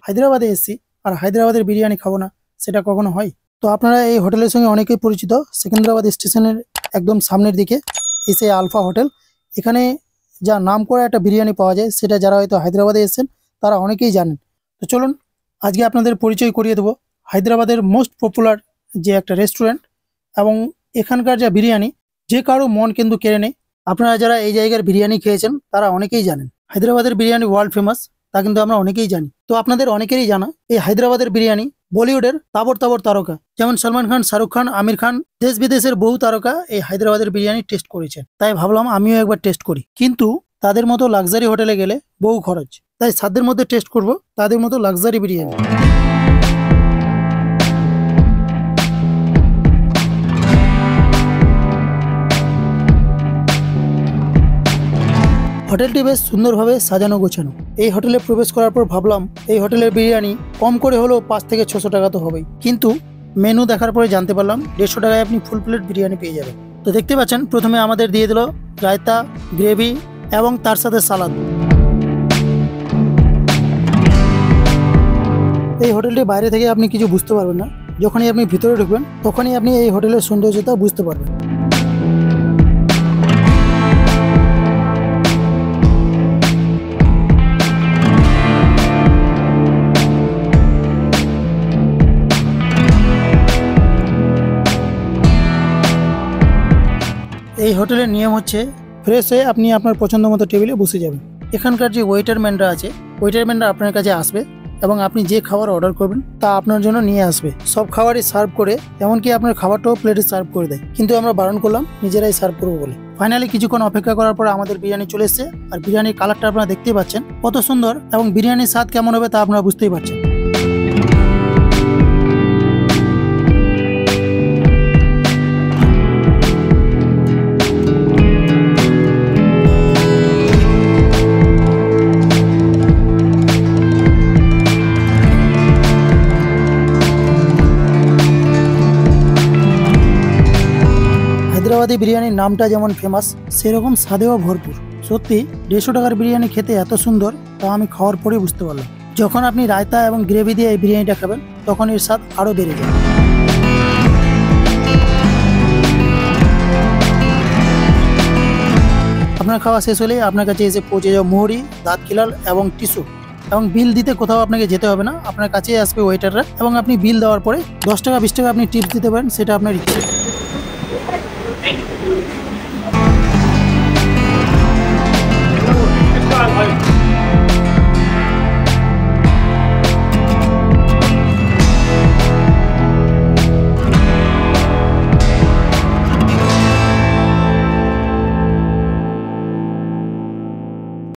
হায়দ্রাবাদে এসেছি আর হায়দ্রাবাদের বিরিয়ানি খাবো না, সেটা কখনো হয়? তো আপনারা এই হোটেলের সঙ্গে অনেকেই পরিচিত। সেকেন্দ্রাবাদ স্টেশনের একদম সামনের দিকে এসে আলফা হোটেল, এখানে যা নাম করা একটা বিরিয়ানি পাওয়া যায়, সেটা যারা হয়তো হায়দ্রাবাদে এসেছেন তারা অনেকেই জানেন। তো চলুন আজকে আপনাদের পরিচয় করিয়ে দেবো হায়দ্রাবাদের মোস্ট পপুলার যে একটা রেস্টুরেন্ট, এবং এখানকার যা বিরিয়ানি যে কারো মন কিন্তু কেড়ে নেই। আপনারা যারা এই জায়গার বিরিয়ানি খেয়েছেন তারা অনেকেই জানেন হায়দ্রাবাদের বিরিয়ানি ওয়ার্ল্ড ফেমাস, তা কিন্তু আমরা অনেকেই জানি। তো আপনাদের অনেকেরই জানা এই হায়দ্রাবাদের বিরিয়ানি বলিউডের তাবড় তাবড় তারকা যেমন সলমান খান, শাহরুখ খান, আমির খান, দেশ বিদেশের বহু তারকা এই হায়দ্রাবাদের বিরিয়ানি টেস্ট করেছেন। তাই ভাবলাম আমিও একবার টেস্ট করি, কিন্তু তাদের মতো লাক্সারি হোটেলে গেলে বহু খরচ, তাই সাধ্যের মধ্যে টেস্ট করব তাদের মতো লাক্সারি বিরিয়ানি। হোটেলটি বেশ সুন্দরভাবে সাজানো গোছানো। এই হোটেলে প্রবেশ করার পর ভাবলাম এই হোটেলের বিরিয়ানি কম করে হলেও 5 থেকে 600 টাকা তো হবেই, কিন্তু মেনু দেখার পরে জানতে পারলাম 150 টাকায় আপনি ফুল প্লেট বিরিয়ানি পেয়ে যাবেন। তো দেখতে পাচ্ছেন প্রথমে আমাদের দিয়ে দিল রায়তা, গ্রেভি এবং তার সাথে সালাদ। এই হোটেলটি বাইরে থেকে আপনি কিছু বুঝতে পারবেন না, যখনই আপনি ভিতরে ঢুকবেন তখনই আপনি এই হোটেলের সৌন্দর্যতা বুঝতে পারবেন। এই হোটেলের নিয়ম হচ্ছে ফ্রেশ হয়ে আপনি আপনার পছন্দ মতো টেবিলে বসে যাবেন। এখানকার যে ওয়েটারম্যানরা আছে, ওয়েটারম্যানরা আপনার কাছে আসবে এবং আপনি যে খাবার অর্ডার করবেন তা আপনার জন্য নিয়ে আসবে। সব খাবারই সার্ভ করে, এমনকি আপনার খাবারটাও প্লেটে সার্ভ করে দেয়, কিন্তু আমরা বারণ করলাম নিজেরাই সার্ভ করবো বলে। ফাইনালি কিছুক্ষণ অপেক্ষা করার পর আমাদের বিরিয়ানি চলে এসেছে, আর বিরিয়ানির কালারটা আপনারা দেখতেই পাচ্ছেন কত সুন্দর, এবং বিরিয়ানির স্বাদ কেমন হবে তা আপনারা বুঝতেই পারছেন। হায়দ্রাবাদি বিরিয়ানির নামটা যেমন ফেমাস, সেরকম স্বাদেও ভরপুর। সত্যি 150 টাকার বিরিয়ানি খেতে এত সুন্দর তা আমি খাওয়ার পরে বুঝতে পারলাম। যখন আপনি রায়তা এবং গ্রেভি দিয়ে এই বিরিয়ানিটা খাবেন তখন এর স্বাদ আরও বেড়ে যাবে। আপনার খাওয়া শেষ হলে আপনার কাছে এসে পৌঁছে যাও মোহরি, দাঁত খিলাল এবং টিস্যু, এবং বিল দিতে কোথাও আপনাকে যেতে হবে না, আপনার কাছেই আসবে ওয়েটাররা, এবং আপনি বিল দেওয়ার পরে 10 টাকা 20 টাকা আপনি টিপস দিতে পারেন, সেটা আপনার ইচ্ছে।